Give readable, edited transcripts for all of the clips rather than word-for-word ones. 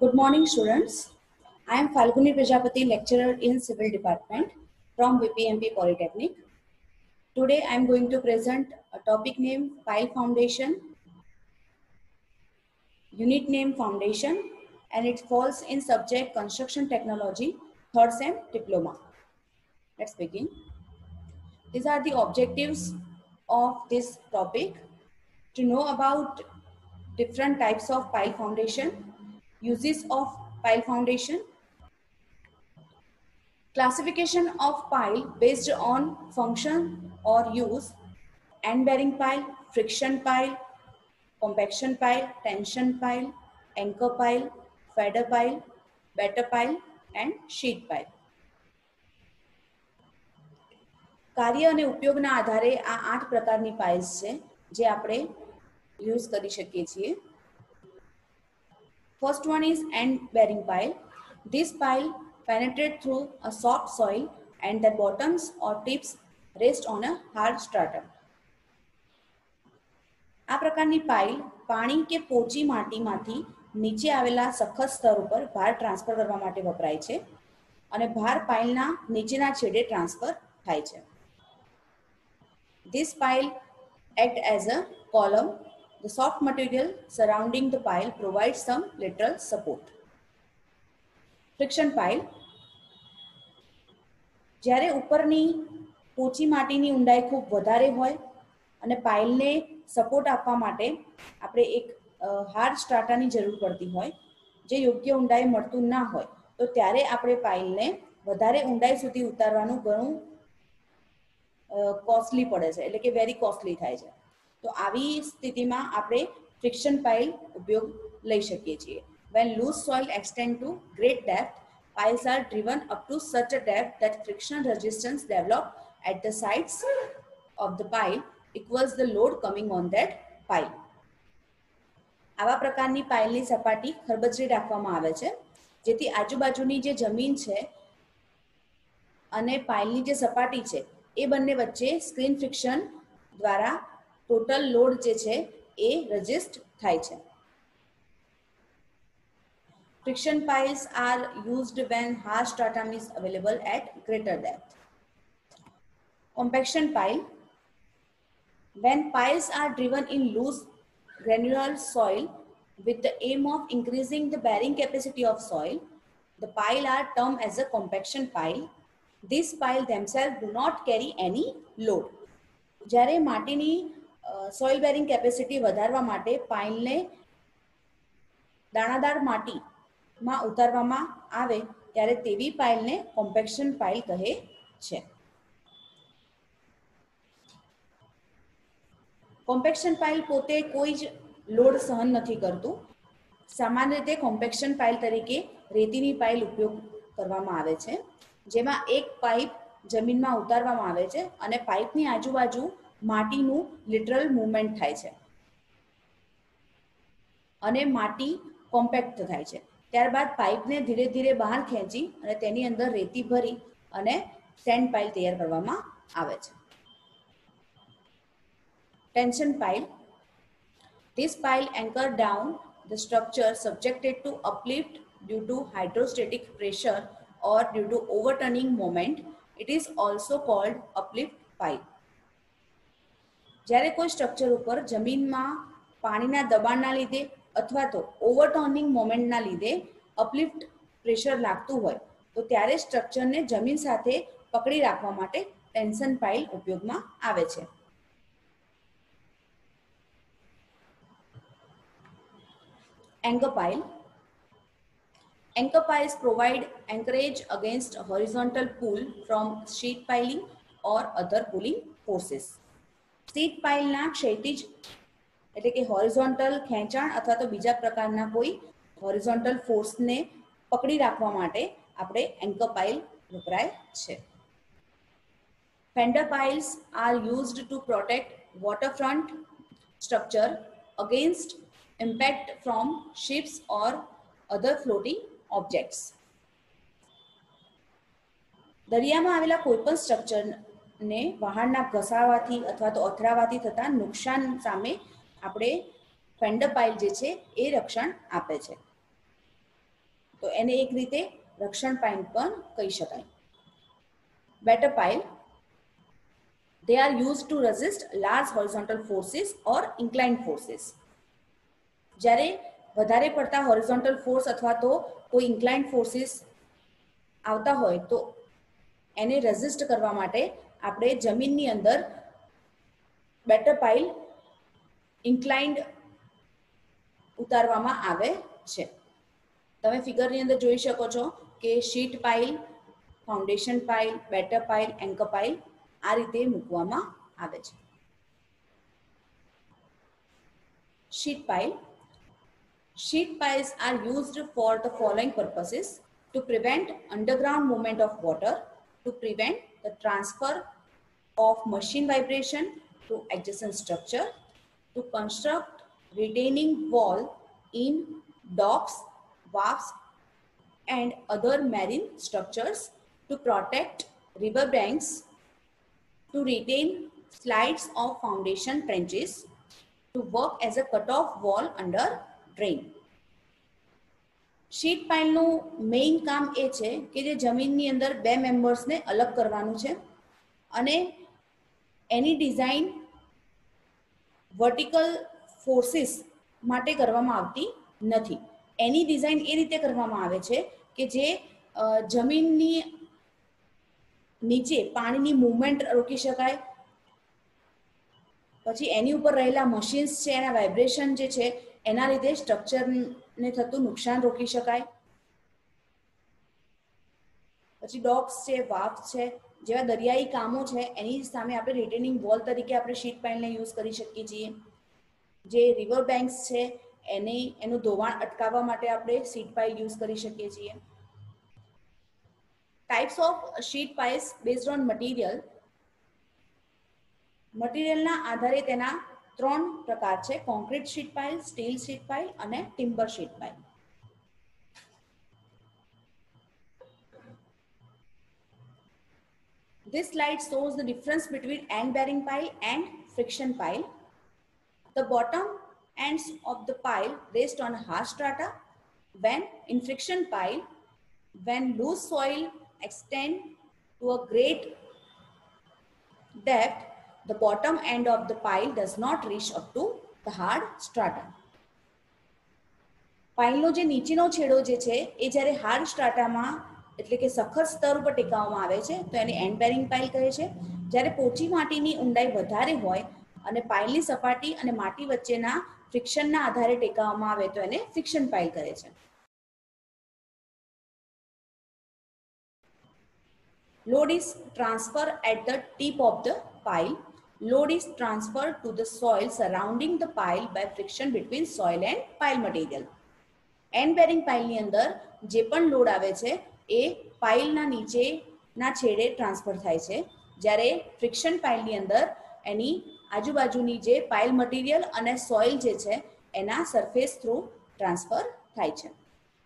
Good morning, students. I am Falguni Prajapati, lecturer in Civil Department from VPMP Polytechnic. Today, I am going to present a topic named Pile Foundation, unit name Foundation, and it falls in subject Construction Technology, 3rd Sem Diploma. Let's begin. These are the objectives of this topic: to know about different types of pile foundation, uses of pile foundation, classification of pile based on function or use, end bearing pile, friction pile, compaction pile, tension pile, anchor pile, feeder pile, batter pile and sheet pile. કાર્ય અને ઉપયોગના આધારે આ 8 પ્રકારની piles છે જે આપણે use કરી શકીએ છીએ. First one is end bearing pile. This pile penetrate through a soft soil and the bottoms or tips rest on a hard stratum. આ પ્રકારની પાઇલ પાણી કે પોચી માટીમાંથી નીચે આવેલા સખત સ્તર ઉપર ભાર ટ્રાન્સફર કરવા માટે વપરાય છે અને ભાર પાઇલના નીચેના છેડે ટ્રાન્સફર થાય છે. This pile act as a column. The soft material surrounding the pile provides some lateral support. Friction pile. જ્યારે ઉપરની પોચી માટીની ઊંડાઈ ખૂબ વધારે હોય અને પાઇલને સપોર્ટ આપવા માટે આપણે એક હાર્ડ સ્ટ્રાટાની જરૂર પડતી હોય જે યોગ્ય ઊંડાઈ મળતું ના હોય તો ત્યારે આપણે પાઇલને વધારે ઊંડાઈ સુધી ઉતારવાનું ઘણું કોસ્ટલી પડે છે, એટલે કે વેરી કોસ્ટલી થાય છે. તો આવી સ્થિતિમાં આપણે ફ્રિક્શન પાઇલ ઉપયોગ લઈ શકીએ છીએ. When loose soil extend to great depth, piles are driven up to such a depth that friction resistance develop at the sides of the pile equals the load coming on that pile. આવા પ્રકારની પાઇલની સપાટી ખરબચડી રાખવામાં આવે છે જેથી આજુબાજુની જે જમીન છે અને પાઇલની જે સપાટી છે એ બંને વચ્ચે સ્ક્રીન ફ્રિક્શન દ્વારા ટોટલ લોડ જે છે એ રજિસ્ટ થાય છે. Friction piles are used when hard stratum is available at greater depth. Compaction pile. When piles are driven in loose granular soil with the aim of increasing the bearing capacity of soil, the pile are termed as a compaction pile. These piles themselves do not carry any load. જ્યારે માટીની soil bearing capacity વધારવા માટે પાઇલને દાણાદાર માટીમાં ઉતારવામાં આવે ત્યારે તેવી પાઇલને compaction pile કહે છે. કોમ્પેક્શન પાઇલ પોતે કોઈ જ લોડ સહન નથી કરતું. સામાન્ય રીતે કોમ્પેક્શન પાઇલ તરીકે રેતીની પાઇલ ઉપયોગ કરવામાં આવે છે જેમાં એક પાઇપ જમીનમાં ઉતારવામાં આવે છે અને પાઇપની આજુબાજુ માટીનું લિટરલ મૂવમેન્ટ થાય છે અને માટી કોમ્પેક્ટ થાય છે. ત્યારબાદ પાઇપને ધીરે ધીરે બહાર ખેંચી અને તેની અંદર રેતી ભરી અને સેન્ડ પાઇલ તૈયાર કરવામાં આવે છે. Tension pile. This pile anchor down the structure subjected to uplift due to hydrostatic pressure or due to overturning moment. It is also called uplift pile. જ્યારે કોઈ સ્ટ્રક્ચર ઉપર જમીનમાં પાણીના દબાણના લીધે અથવા તો ઓવરટર્નિંગ મોમેન્ટના લીધે અપલિફ્ટ પ્રેશર લાગતું હોય તો ત્યારે સ્ટ્રક્ચરને જમીન સાથે પકડી રાખવા માટે ટેન્શન પાઇલ ઉપયોગમાં આવે છે. Anchor pile. Anchor piles provide anchorage against a horizontal pull from sheet piling or other pulling forces. Sheet pile ના ક્ષૈતિજ એટલે કે હોરિઝોન્ટલ ખેંચાણ અથવા તો બીજા પ્રકારના કોઈ હોરિઝોન્ટલ ફોર્સને પકડી રાખવા માટે આપણે એન્કર પાઇલ વપરાય છે. Fender piles are used to protect waterfront structure against impact from ships or other floating objects. દરિયામાં આવેલા કોઈપણ સ્ટ્રક્ચરને વહાણના ઘસાવાથી અથવા તો અથડાવાથી થતા નુકસાન સામે આપણે ફેન્ડર પાઇલ જે છે એ રક્ષણ આપે છે. તો એને એક રીતે રક્ષણ પાઇલ પણ કહી શકાય. Batter pile, they are used to resist large horizontal forces or inclined forces. જ્યારે વધારે પડતા હોરિઝોન્ટલ ફોર્સ અથવા તો કોઈ ઇન્ક્લાઇન્ડ ફોર્સિસ આવતા હોય તો એને રેઝિસ્ટ કરવા માટે આપણે જમીનની અંદર બેટર પાઇલ ઇન્ક્લાઇન્ડ ઉતારવામાં આવે છે. તમે ફિગરની અંદર જોઈ શકો છો કે sheet pile, foundation pile, batter pile, anchor pile આ રીતે મૂકવામાં આવે છે. Sheet pile. Sheet piles are used for the following purposes: to prevent underground movement of water, to prevent the transfer of machine vibration to adjacent structure, to construct retaining wall in docks, wharves and other marine structures, to protect river banks, to retain slides of foundation trenches, to work as a cut-off wall under drain. Sheet પાઇલનું main કામ એ છે કે જે જમીનની અંદર બે મેમ્બર્સને અલગ કરવાનું છે અને એની ડિઝાઇન વર્ટિકલ ફોર્સિસ માટે કરવામાં આવતી નથી. એની ડિઝાઇન એ રીતે કરવામાં આવે છે કે જે જમીનની નીચે પાણીની મૂવમેન્ટ રોકી શકાય, પછી એની ઉપર રહેલા મશીન્સ છે એના વાઇબ્રેશન જે છે એના લીધે સ્ટ્રક્ચરને થતું નુકસાન રોકી શકાય. પછી ડોક્સ છે, વાફ છે જેવા દરિયાઈ કામો છે એની સામે આપણે રિટેનિંગ વોલ તરીકે આપણે શીટ પાઇલને યુઝ કરી શકીએ છીએ. જે રિવર બેંક્સ છે એનું ધોવાણ અટકાવવા માટે આપણે શીટ પાઇલ યુઝ કરી શકીએ છીએ. Types of sheet piles based on material. મટીરિયલના આધારે તેના ત્રણ પ્રકાર છે: concrete sheet pile, steel sheet pile અને timber sheet pile. This slide shows the difference between end bearing pile and friction pile. The bottom ends of the pile rest on hard strata, when in friction pile, when loose soil extends to a great depth, the bottom end of the pile does not reach up to the hard strata. પાઇલનો જે નીચેનો છેડો જે છે એ જ્યારે hard સ્ટ્રાટામાં એટલે કે સખત સ્તર ઉપર ટેકવવામાં આવે છે તો એને એન્ડ બેરિંગ પાઇલ કહે છે. જ્યારે પોચી માટીની ઊંડાઈ વધારે હોય અને પાઇલની સપાટી અને માટી વચ્ચેના ફ્રિક્શનના આધારે ટેકવવામાં આવે તો એને ફ્રિક્શન પાઇલ કહે છે. Load is transferred at the tip of the pile. Load is transferred to the soil surrounding the pile by friction between soil and pile material. End bearing પાઇલની અંદર જે પણ લોડ આવે છે એ પાઇલના નીચેના છેડે ટ્રાન્સફર થાય છે, જ્યારે ફ્રિક્શન પાઇલની અંદર એની આજુબાજુની જે પાઇલ મટીરિયલ અને સોઇલ જે છે એના સરફેસ થ્રુ ટ્રાન્સફર થાય છે.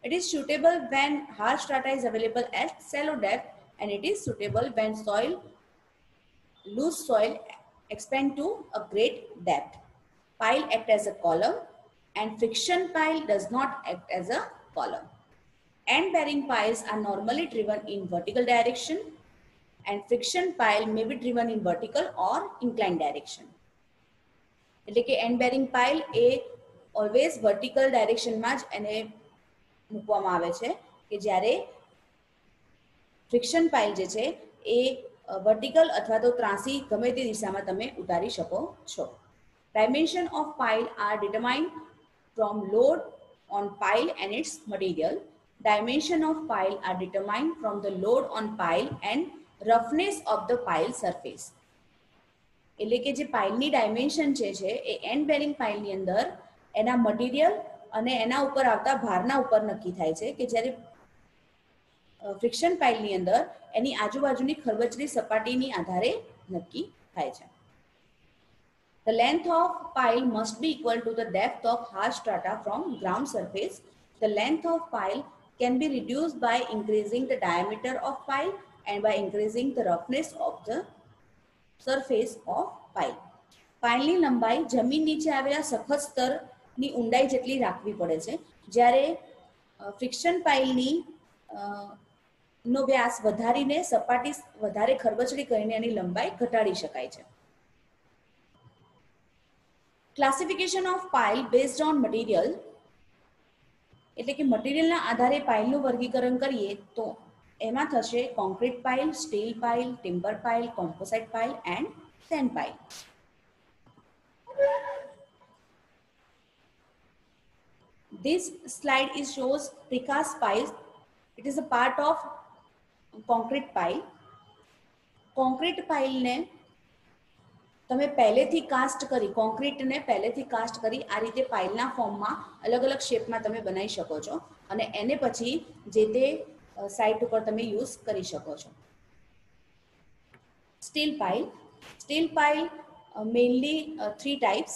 It is suitable when hard strata is available at shallow depth, and it is suitable when loose soil expand to a great depth. Pile act as a column and friction pile does not act as a column. End bearing piles are normally driven in vertical direction and friction pile may be driven in vertical or inclined direction. એટલે કે end bearing pile એ always vertical direction માં જ એને મૂકવામાં આવે છે કે જ્યારે ફ્રિક્શન પાઇલ જે છે એ વર્ટિકલ અથવા તો ત્રાંસી ગમે તે દિશામાં તમે ઉતારી શકો છો. Dimension of pile are determined from load on pile and its material. Dimension of pile are determined from the load on pile and roughness of the pile surface. એટલે કે જે પાઇલની ડાયમેન્શન છે એ એન્ડ બેરિંગ પાઇલની અંદર એના material અને એના ઉપર આવતા ભારના ઉપર નક્કી થાય છે કે જ્યારે ફ્રિક્શન પાઇલની અંદર એની આજુબાજુની ખરબચડી સપાટીની આધારે નક્કી થાય છે. The length of pile must be equal to the depth of hard strata from ground surface. The length of pile can be reduced by increasing the diameter of pile and by increasing the roughness of the surface of pile. પાઇલની લંબાઈ જમીન નીચે આવેલા સખત સ્તરની ઊંડાઈ જેટલી રાખવી પડે છે. જ્યારે ફ્રિક્શન પાઇલની નો વ્યાસ વધારીને સપાટી વધારે ખરબચડી કરીને એની લંબાઈ ઘટાડી શકાય છે. Classification of pile based on material, એટલે કે મટીરિયલના આધારે પાઇલનું વર્ગીકરણ કરીએ તો એમાં થશે concrete pile, steel pile, timber pile, composite pile and send pile. This slide shows precast piles. It is a part of concrete pile. Concrete પાઇલને તમે પહેલેથી કાસ્ટ કરી, કોન્ક્રીટને પહેલેથી કાસ્ટ કરી આ રીતે પાઇલના ફોર્મમાં અલગ અલગ શેપમાં તમે બનાવી શકો છો અને એને પછી જે તે સાઇટ ઉપર તમે યુઝ કરી શકો છો. Steel pile. Steel pile mainly three types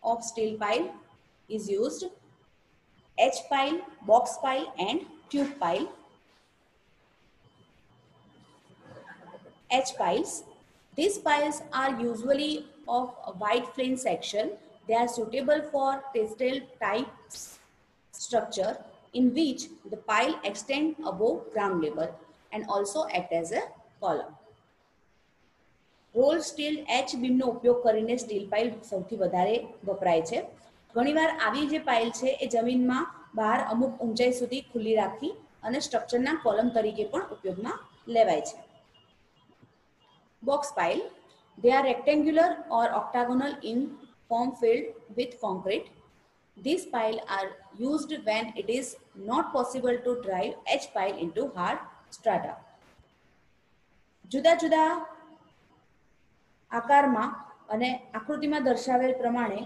of steel pile is used: H pile, box pile and tube pile. H piles. These piles are usually of a wide flange section. They are suitable for pedestal type structure in which the pile extends above ground level and also act as a column. Rolled steel H બીમનો ઉપયોગ કરીને steel pile સૌથી વધારે વપરાય છે. ઘણીવાર આવી જે પાઇલ છે એ જમીનમાં બહાર અમુક ઊંચાઈ સુધી ખુલ્લી રાખી અને સ્ટ્રક્ચરના કોલમ તરીકે પણ ઉપયોગમાં લેવાય છે. Box pile. They are rectangular or octagonal in form filled with concrete. These piles are used when it is not possible to drive H pile into hard strata. જુદા જુદા આકારમાં અને આકૃતિમાં દર્શાવેલ પ્રમાણે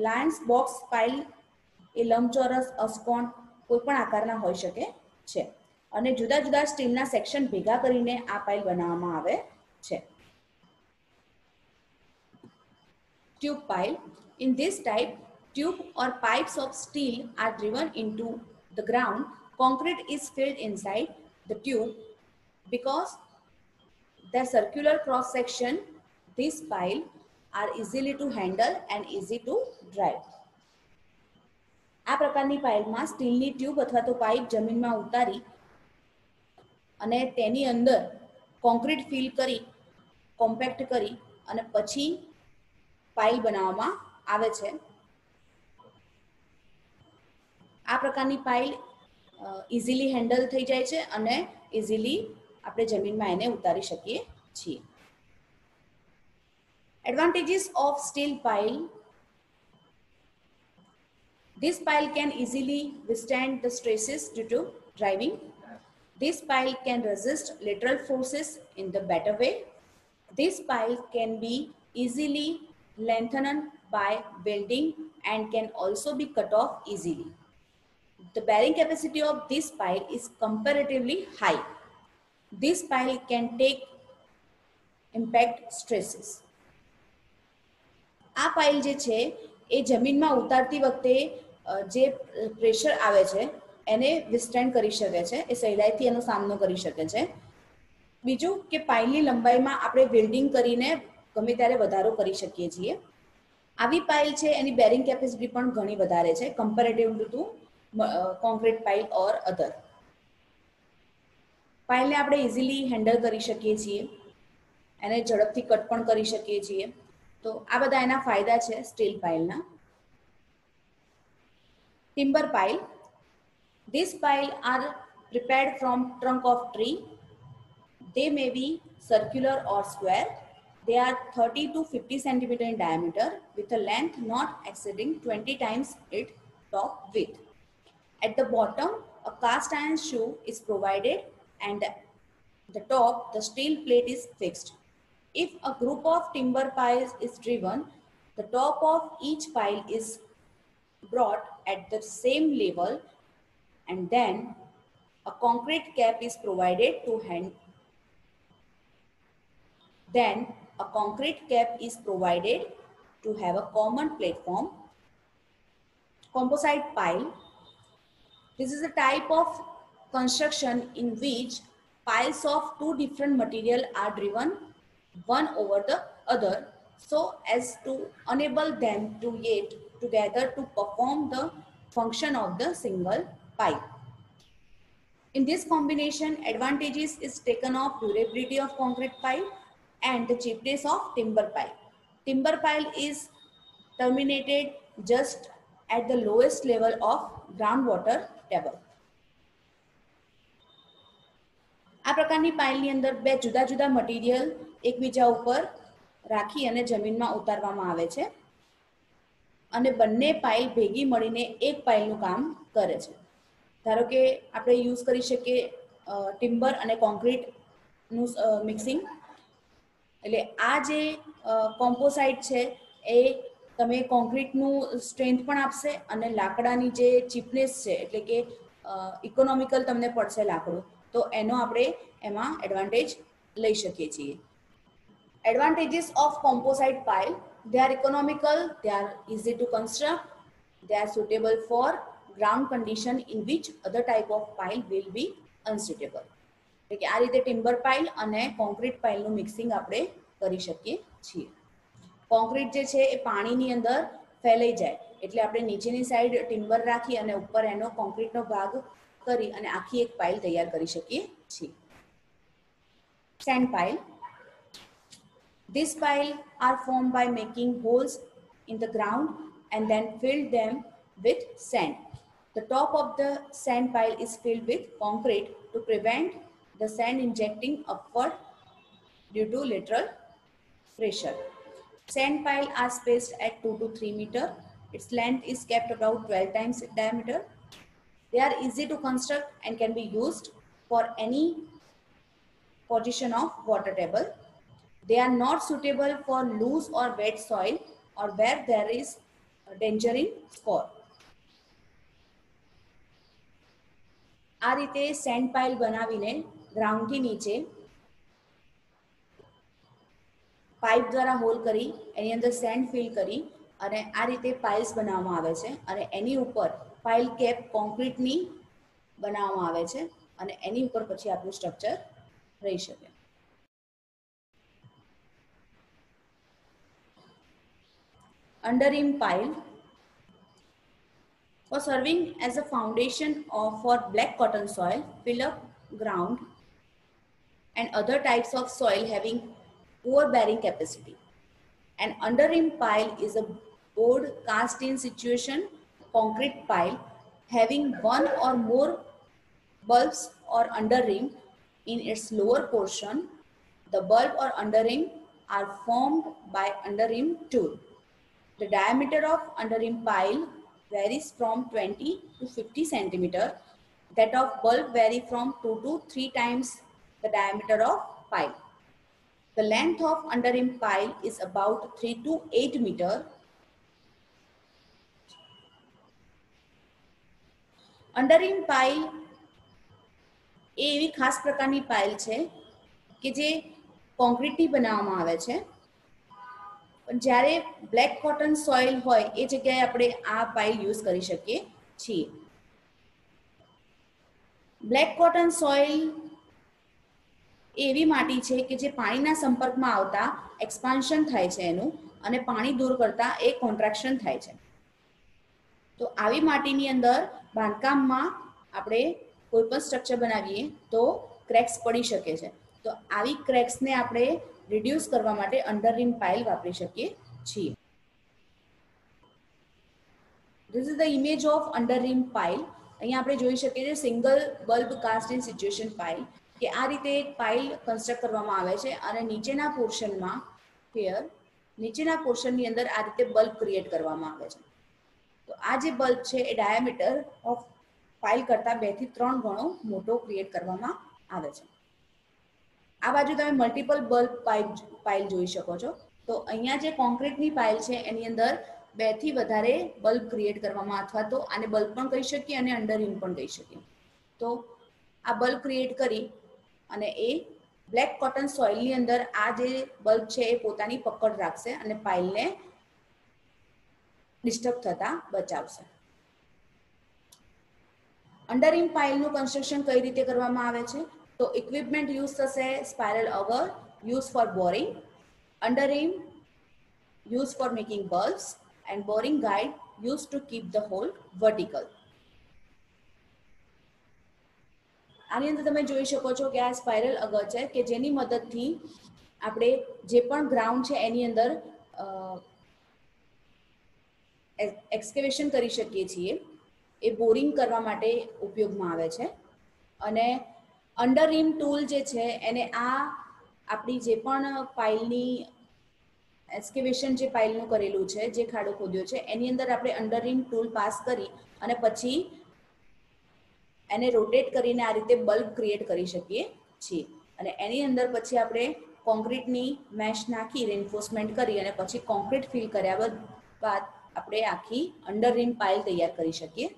લાયન્સ બોક્સ પાઇલ એ લંબચોરસ, અષ્ટકોણ કોઈપણ આકારના હોઈ શકે છે અને જુદા જુદા સ્ટીલના સેક્શન ભેગા કરીને આ પાઇલ બનાવવામાં આવે છે. Tube pile. In this type, tube or pipes of steel are driven into the ground. Concrete is filled inside the tube. Because the circular cross section, these piles are easily to handle and easy to drive. આ પ્રકારની પાઇલમાં સ્ટીલની tube અથવા તો pipe જમીનમાં ઉતારી અને તેની અંદર કોન્ક્રીટ ફિલ કરી, કોમ્પેક્ટ કરી અને પછી પાઇલ બનાવવામાં આવે છે. આ પ્રકારની પાઇલ ઇઝીલી હેન્ડલ થઈ જાય છે અને ઇઝીલી આપણે જમીનમાં એને ઉતારી શકીએ છીએ. Advantages of steel pile. This pile can easily withstand the stresses due to driving. This pile can resist lateral forces in the better way. This pile can be easily lengthened by welding and can also be cut off easily. The bearing capacity of this pile is comparatively high. This pile can take impact stresses. આ pile જે છે એ જમીનમાં ઉતારતી વખતે જે pressure આવે છે એને વિસ્ટેન્ડ કરી શકે છે, એ સહેલાઈથી એનો સામનો કરી શકે છે. બીજું કે પાઇલની લંબાઈમાં આપણે વેલ્ડિંગ કરીને ગમે ત્યારે વધારો કરી શકીએ છીએ. આવી પાઇલ છે એની બેરિંગ કેપેસિટી પણ ઘણી વધારે છે કમ્પેરેટિવ ટુ કોન્ક્રીટ પાઇલ ઓર અધર. પાઇલને આપણે ઇઝીલી હેન્ડલ કરી શકીએ છીએ, એને ઝડપથી કટ પણ કરી શકીએ છીએ. તો આ બધા એના ફાયદા છે સ્ટીલ પાઇલના. Timber pile. These piles are prepared from trunk of tree. They may be circular or square. They are 30 to 50 cm in diameter with a length not exceeding 20 times its top width. At the bottom, a cast iron shoe is provided and at the top, the steel plate is fixed. If a group of timber piles is driven, the top of each pile is brought at the same level and then a concrete cap is provided to have a common platform. Composite pile. This is a type of construction in which piles of two different material are driven one over the other so as to enable them to get together to perform the function of the single pipe. In this combination, advantages is taken of durability of concrete pipe and the cheapness of timber pipe. Timber pipe is terminated just at the lowest level of groundwater table. આ પ્રકારની પાઇલની અંદર બે જુદા જુદા material એકબીજા ઉપર રાખી અને જમીનમાં ઉતારવામાં આવે છે અને બંને પાઇલ ભેગી મળીને એક પાઇલનું કામ કરે છે. ધારો કે આપણે યુઝ કરી શકીએ ટિમ્બર અને કોન્ક્રીટનું મિક્સિંગ. એટલે આ જે કોમ્પોસાઇટ છે એ તમે કોન્ક્રીટનું સ્ટ્રેન્થ પણ આપશે અને લાકડાની જે ચીપનેસ છે એટલે કે ઇકોનોમિકલ તમને પડશે લાકડું, તો એનો આપણે એમાં એડવાન્ટેજ લઈ શકીએ છીએ. Advantages of composite pile: they are economical, they are easy to construct, they are suitable for ground condition in which other type of pile will be unsuitable. એટલે કે આ રીતે ટિમ્બર પાઇલ અને કોન્ક્રીટ પાઇલનું મિક્સિંગ આપણે કરી શકીએ છીએ. Concrete જે છે એ પાણીની અંદર ફેલાઈ જાય એટલે આપણે નીચેની સાઈડ ટિમ્બર રાખી અને ઉપર એનો કોન્ક્રીટનો ભાગ કરી અને આખી એક પાઇલ તૈયાર કરી શકીએ છીએ. Send pile. These piles are formed by making holes in the ground and then fill them with sand. The top of the sand pile is filled with concrete to prevent the sand injecting upward due to lateral pressure. Sand piles are spaced at 2 to 3 meters. Its length is kept about 12 times diameter. They are easy to construct and can be used for any position of water table. They are not suitable for loose or wet soil or where there is a danger in score. આ રીતે send pile બનાવીને ગ્રાઉન્ડથી નીચે pipe દ્વારા hall કરી એની અંદર send fill કરી અને આ રીતે પાઇલ્સ બનાવવામાં આવે છે અને એની ઉપર પાઇલ કેપ કોન્ક્રીટની બનાવવામાં આવે છે અને એની ઉપર પછી આપણું સ્ટ્રક્ચર રહી શકે. Underrim pile. For serving as a foundation for black cotton soil, fill up ground and other types of soil having poor bearing capacity. An underrim pile is a board cast in situation concrete pile having one or more bulbs or underrim in its lower portion. The bulb or underrim are formed by underrim tool. The diameter of underrim pile varies from 20 to 50 centimeter. That of bulb vary from 2 to 3 times the diameter of pile. The length of underrim pile is about 3 to 8 meter. Underrim pile એ એવી ખાસ પ્રકારની pile છે કે જે કોન્ક્રીટની બનાવવામાં આવે છે. જ્યારે બ્લેક કોટન સોઇલ હોય એ જગ્યાએ આપણે આ પાઇલ યુઝ કરી શકીએ છીએ. બ્લેક કોટન સોઇલ એવી માટી છે કે જે પાણીના સંપર્કમાં આવતા એક્સપાન્શન થાય છે એનું અને પાણી દૂર કરતા એ કોન્ટ્રાક્શન થાય છે. તો આવી માટીની અંદર બાંધકામમાં આપણે કોઈ પણ સ્ટ્રક્ચર બનાવીએ તો ક્રેક્સ પડી શકે છે. તો આવી ક્રેક્સને આપણે રિડ્યુસ કરવા માટે અંડરરીમ પાઇલ વાપરી શકીએ છીએ. This is the image of underrim pile. અહીંયા આપણે જોઈ શકીએ છીએ single bulb cast in situation pile કે આ રીતે એક પાઇલ કન્સ્ટ્રક્ટ કરવામાં આવે છે અને નીચેના પોર્શનમાં નીચેના પોર્શનની અંદર આ રીતે બલ્બ ક્રિએટ કરવામાં આવે છે. તો આ જે બલ્બ છે એ ડાયામીટર ઓફ પાઇલ કરતાં 2 થી 3 ગણો મોટો ક્રિએટ કરવામાં આવે છે. આ બાજુ તમે મલ્ટિપલ બલ્બ પાઇલ જોઈ શકો છો. તો અહીંયા જે કોન્ક્રીટની પાઇલ છે એની અંદર 2 થી વધારે બલ્બ ક્રિએટ કરવામાં અથવા તો આને બલ્બ પણ કહી શકીએ અને અંડરરીમ પણ કહી શકીએ. તો આ બલ્બ ક્રિએટ કરી અને એ બ્લેક કોટન સોઇલની અંદર આ જે બલ્બ છે એ પોતાની પકડ રાખશે અને પાઇલને ડિસ્ટર્બ થતા બચાવશે. અંડરરીમ પાઇલનું કન્સ્ટ્રક્શન કઈ રીતે કરવામાં આવે છે? તો ઇક્વિપમેન્ટ યુઝ થશે spiral auger use for boring, underrim used for making bulbs and boring guide used to keep the hole vertical. આની અંદર તમે જોઈ શકો છો કે આ સ્પાઇરલ અગર છે કે જેની મદદથી આપણે જે પણ ગ્રાઉન્ડ છે એની અંદર એક્સકેવેશન કરી શકીએ છીએ. એ બોરિંગ કરવા માટે ઉપયોગમાં આવે છે. અને અંડર રીમ ટૂલ જે છે એને આ આપણી જે પણ પાઇલની એક્સકેવેશન જે પાઇલનું કરેલું છે, જે ખાડો ખોદ્યો છે એની અંદર આપણે અંડર રીમ ટૂલ પાસ કરી અને પછી એને રોટેટ કરીને આ રીતે બલ્બ ક્રિએટ કરી શકીએ છીએ. અને એની અંદર પછી આપણે કોન્ક્રીટની મેશ નાખી રેન્ફોર્સમેન્ટ કરી અને પછી કોન્ક્રીટ ફિલ કર્યા બાદ આપણે આખી અંડર રીમ પાઇલ તૈયાર કરી શકીએ.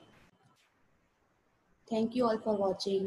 Thank you all for watching.